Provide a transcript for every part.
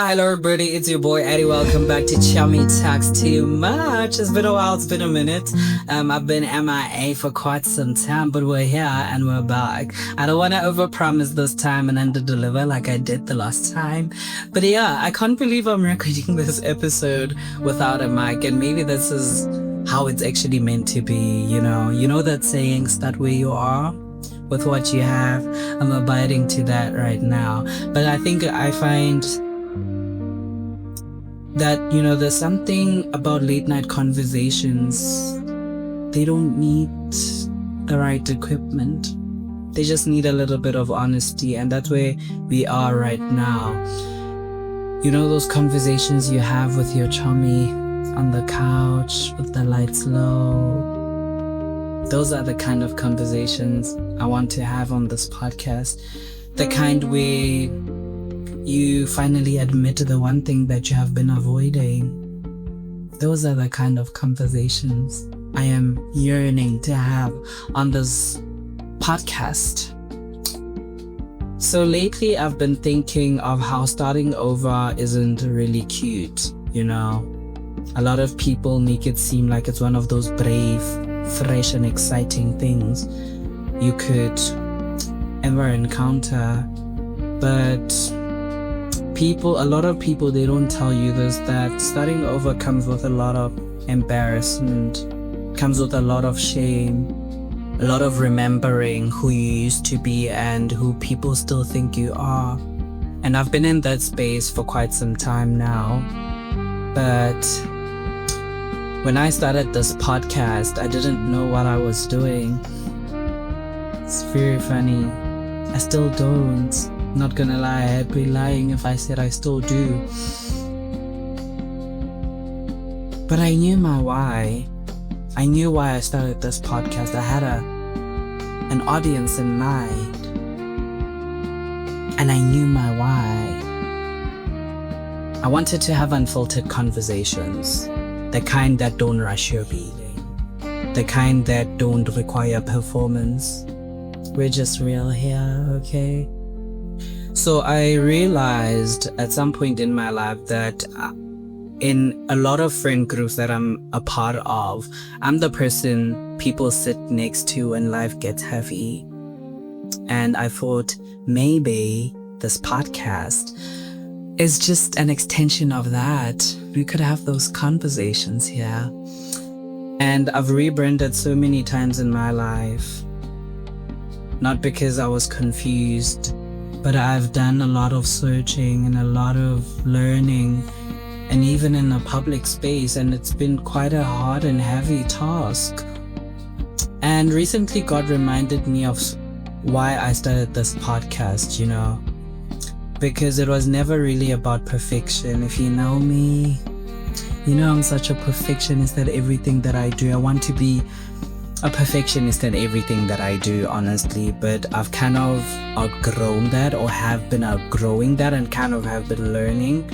Hello everybody, it's your boy Eddie. Welcome back to Chummy Talks Too Much. It's been a while, it's been a minute. I've been MIA for quite some time, but we're here and we're back. I don't want to overpromise this time and underdeliver like I did the last time. But yeah, I can't believe I'm recording this episode without a mic, and maybe this is how it's actually meant to be, you know that saying, start where you are with what you have. I'm abiding to that right now. But I find that, there's something about late night conversations. They don't need the right equipment. They just need a little bit of honesty. And that's where we are right now. Those conversations you have with your chummy on the couch with the lights low. Those are the kind of conversations I want to have on this podcast. The kind where you finally admit to the one thing that you have been avoiding. Those are the kind of conversations I am yearning to have on this podcast. So lately I've been thinking of how starting over isn't really cute, A lot of people make it seem like it's one of those brave, fresh and exciting things you could ever encounter. But a lot of people, they don't tell you this, that starting over comes with a lot of embarrassment, comes with a lot of shame, a lot of remembering who you used to be and who people still think you are. And I've been in that space for quite some time now. But when I started this podcast, I didn't know what I was doing. It's very funny. I still don't. Not gonna lie, I'd be lying if I said I still do. But I knew my why. I knew why I started this podcast. I had an audience in mind. And I knew my why. I wanted to have unfiltered conversations. The kind that don't rush your beating. The kind that don't require performance. We're just real here, okay? So I realized at some point in my life that in a lot of friend groups that I'm a part of, I'm the person people sit next to when life gets heavy. And I thought maybe this podcast is just an extension of that. We could have those conversations here. And I've rebranded so many times in my life. Not because I was confused, but I've done a lot of searching and a lot of learning, and even in a public space, and it's been quite a hard and heavy task. And recently God reminded me of why I started this podcast, because it was never really about perfection. If you know me, I'm such a perfectionist at everything that I do. I want to be a perfectionist at everything that I do, honestly, but I've kind of outgrown that, or have been outgrowing that, and kind of have been learning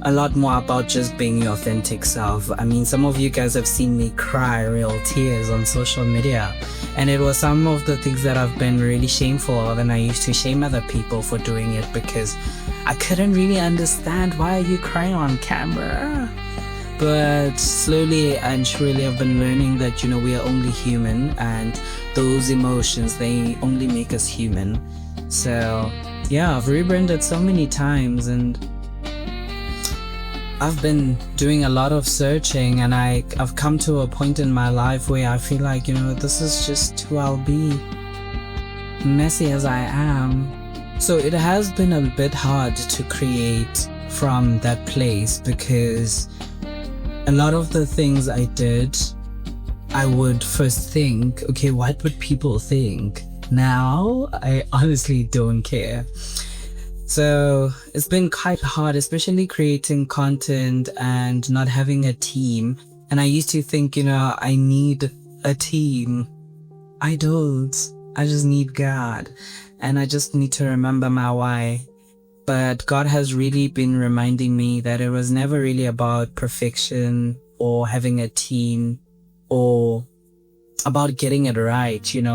a lot more about just being your authentic self. I mean, some of you guys have seen me cry real tears on social media, and it was some of the things that I've been really shameful of, and I used to shame other people for doing it because I couldn't really understand, why are you crying on camera? But slowly and surely I've been learning that, we are only human, and those emotions, they only make us human. So yeah, I've rebranded so many times, and I've been doing a lot of searching, and I've come to a point in my life where I feel like, this is just who I'll be, messy as I am. So it has been a bit hard to create from that place, because a lot of the things I did, I would first think, okay, what would people think? Now, I honestly don't care. So it's been quite hard, especially creating content and not having a team. And I used to think, I need a team. I don't. I just need God. And I just need to remember my why. But God has really been reminding me that it was never really about perfection or having a team or about getting it right, It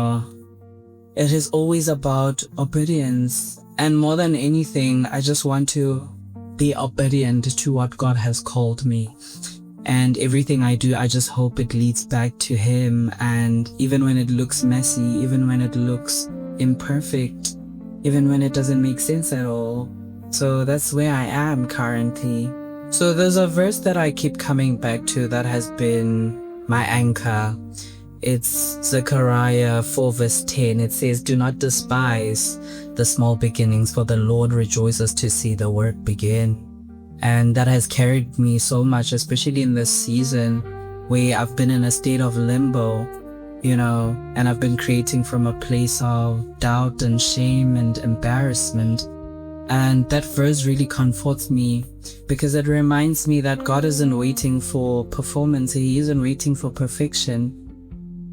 is always about obedience. And more than anything, I just want to be obedient to what God has called me. And everything I do, I just hope it leads back to Him. And even when it looks messy, even when it looks imperfect, even when it doesn't make sense at all. So that's where I am currently. So there's a verse that I keep coming back to that has been my anchor. It's Zechariah 4 verse 10. It says, "Do not despise the small beginnings, for the Lord rejoices to see the work begin." And that has carried me so much, especially in this season where I've been in a state of limbo, and I've been creating from a place of doubt and shame and embarrassment. And that verse really comforts me because it reminds me that God isn't waiting for performance. He isn't waiting for perfection.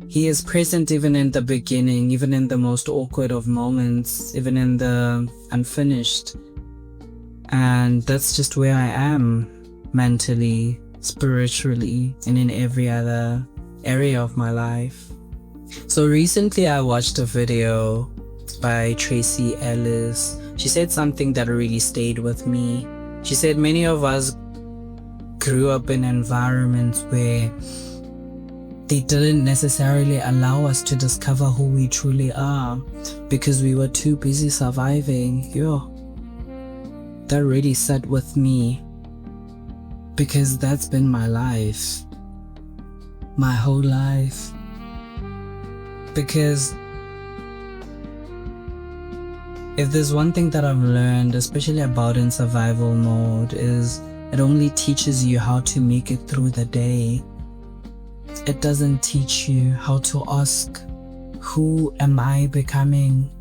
He is present even in the beginning, even in the most awkward of moments, even in the unfinished. And that's just where I am mentally, spiritually, and in every other area of my life. So recently I watched a video by Tracee Ellis. She said something that really stayed with me. She said many of us grew up in environments where they didn't necessarily allow us to discover who we truly are because we were too busy surviving. That really sat with me because that's been my life, my whole life. Because if there's one thing that I've learned, especially about in survival mode, is it only teaches you how to make it through the day. It doesn't teach you how to ask, who am I becoming?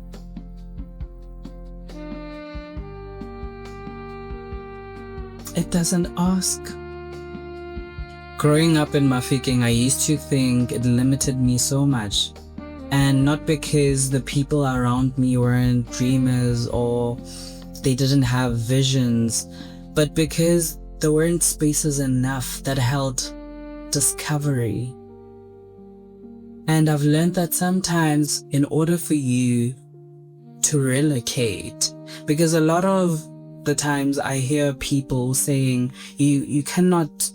It doesn't ask. Growing up in Mafikeng, I used to think it limited me so much. And not because the people around me weren't dreamers or they didn't have visions, but because there weren't spaces enough that held discovery. And I've learned that sometimes in order for you to relocate, because a lot of the times I hear people saying you cannot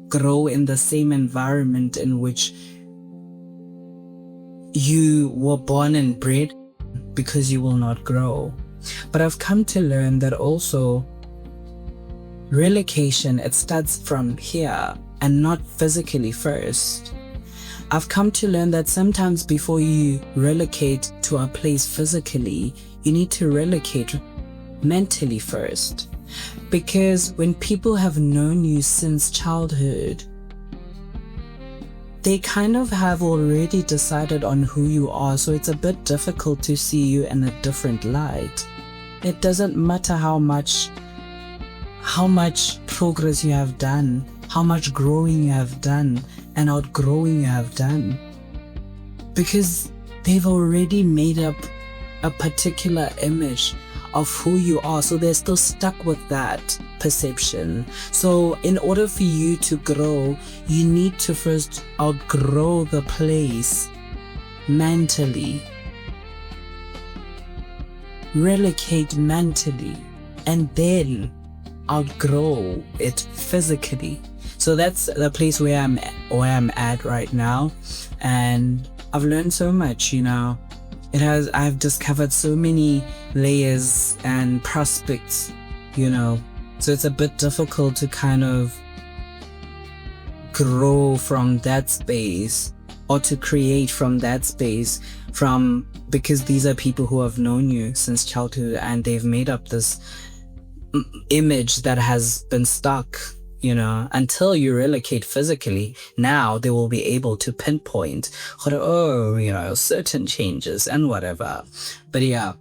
grow in the same environment in which you were born and bred, because you will not grow. But I've come to learn that also relocation, it starts from here and not physically first. I've come to learn that sometimes before you relocate to a place physically, you need to relocate mentally first. Because when people have known you since childhood, they kind of have already decided on who you are, so it's a bit difficult to see you in a different light. It doesn't matter how much progress you have done, how much growing you have done and outgrowing you have done, because they've already made up a particular image of who you are, so they're still stuck with that perception. So in order for you to grow, you need to first outgrow the place mentally, relocate mentally, and then outgrow it physically. So that's the place where I'm at right now, and I've learned so much. I've discovered so many layers and prospects, so it's a bit difficult to kind of grow from that space or to create from that space, because these are people who have known you since childhood and they've made up this image that has been stuck, until you relocate physically. Now they will be able to pinpoint, certain changes and whatever. But yeah,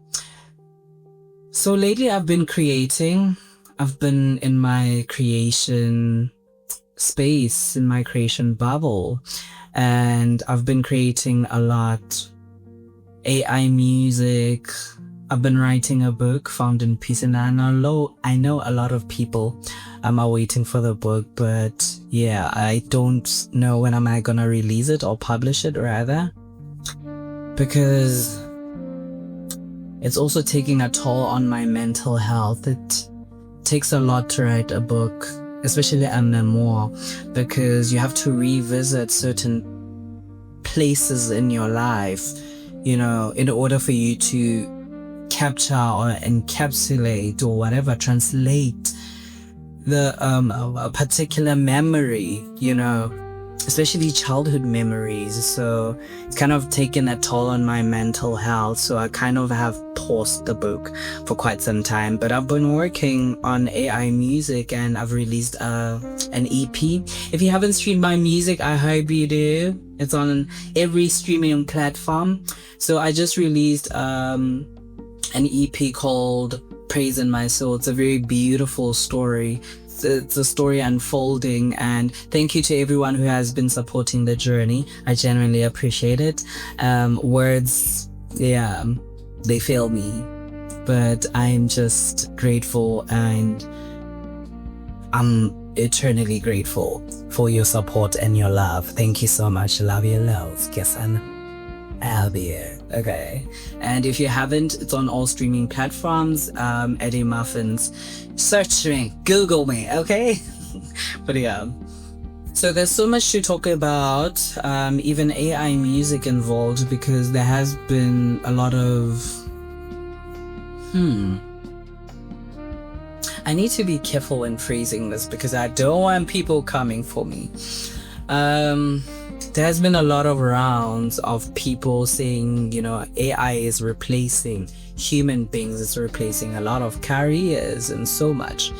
so lately I've been creating. I've been in my creation space, in my creation bubble, and I've been creating a lot. AI music. I've been writing a book, Found in Peace, and I know a lot of people are waiting for the book, but yeah, I don't know when am I gonna release it or publish it rather, because It's also taking a toll on my mental health. It takes a lot to write a book, especially a memoir, because you have to revisit certain places in your life, in order for you to capture or encapsulate or whatever, translate a particular memory, especially childhood memories. So it's kind of taken a toll on my mental health. So I kind of have paused the book for quite some time, but I've been working on AI music and I've released an EP. If you haven't streamed my music, I hope you do. It's on every streaming platform. So I just released an EP called Praise in My Soul. It's a very beautiful story. It's a story unfolding, and thank you to everyone who has been supporting the journey. I genuinely appreciate it. Words, they fail me, but I'm just grateful, and I'm eternally grateful for your support and your love. Thank you so much. Love you loads. I'll be here. Okay. And if you haven't, it's on all streaming platforms. Eddie Muffinz. Search me, Google me, okay? But yeah. So there's so much to talk about, even AI music involved, because there has been a lot of I need to be careful when phrasing this because I don't want people coming for me. There's been a lot of rounds of people saying, AI is replacing human beings, it's replacing a lot of careers and so much.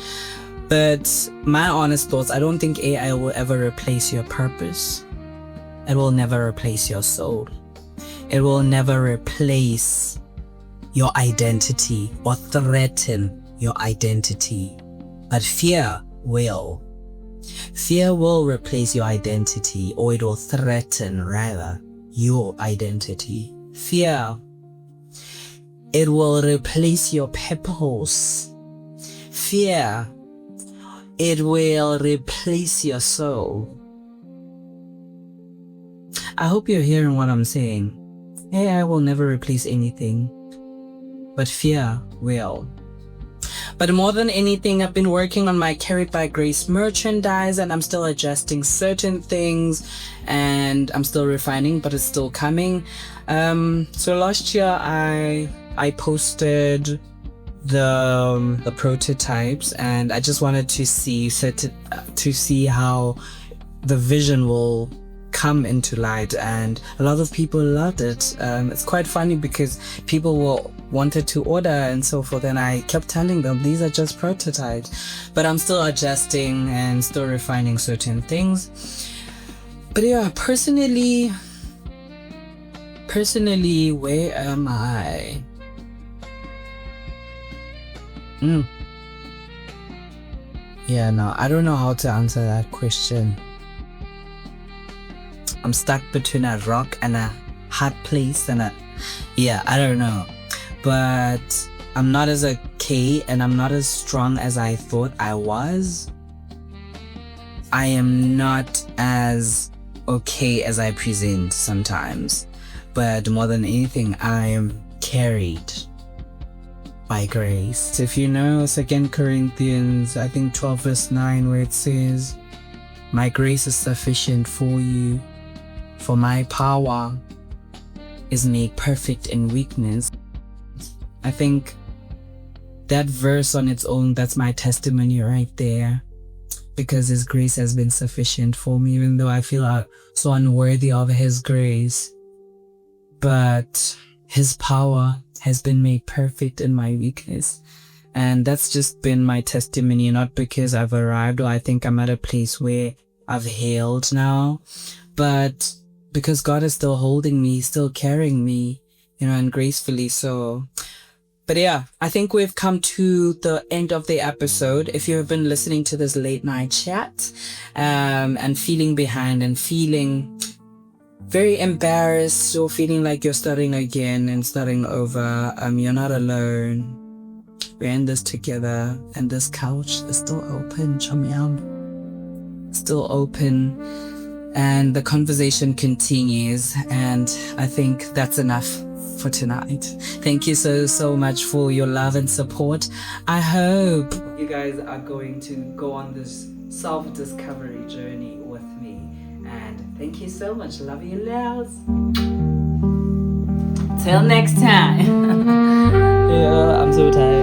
But my honest thoughts, I don't think AI will ever replace your purpose. It will never replace your soul. It will never replace your identity or threaten your identity. But fear will. Fear will replace your identity, or it will threaten, rather, your identity. Fear, it will replace your purpose. Fear, it will replace your soul. I hope you're hearing what I'm saying. AI will never replace anything, but fear will. But more than anything, I've been working on my Carried by Grace merchandise, and I'm still adjusting certain things, and I'm still refining, but it's still coming. So last year I posted the prototypes, and I just wanted to see how the vision will come into light, and a lot of people loved it. It's quite funny because people wanted to order and so forth, and I kept telling them these are just prototypes, but I'm still adjusting and still refining certain things. But yeah, personally, where am I? Yeah, no, I don't know how to answer that question. I'm stuck between a rock and a hard place, and I don't know. But I'm not as okay and I'm not as strong as I thought I was. I am not as okay as I present sometimes. But more than anything, I am carried by grace. If you know 2 Corinthians, I think 12 verse 9, where it says, "My grace is sufficient for you, for my power is made perfect in weakness." I think that verse on its own, that's my testimony right there, because His grace has been sufficient for me, even though I feel so unworthy of His grace. But His power has been made perfect in my weakness. And that's just been my testimony, not because I've arrived or I think I'm at a place where I've healed now, but because God is still holding me, still carrying me, and gracefully so. But yeah, I think we've come to the end of the episode. If you have been listening to this late night chat, and feeling behind and feeling very embarrassed, or feeling like you're starting again and starting over, you're not alone. We're in this together, and this couch is still open, Chomyam. Still open, and the conversation continues, and I think that's enough for tonight. Thank you so much for your love and support. I hope you guys are going to go on this self-discovery journey with me. And thank you so much. Love you, loves. Till next time. Yeah, I'm so tired.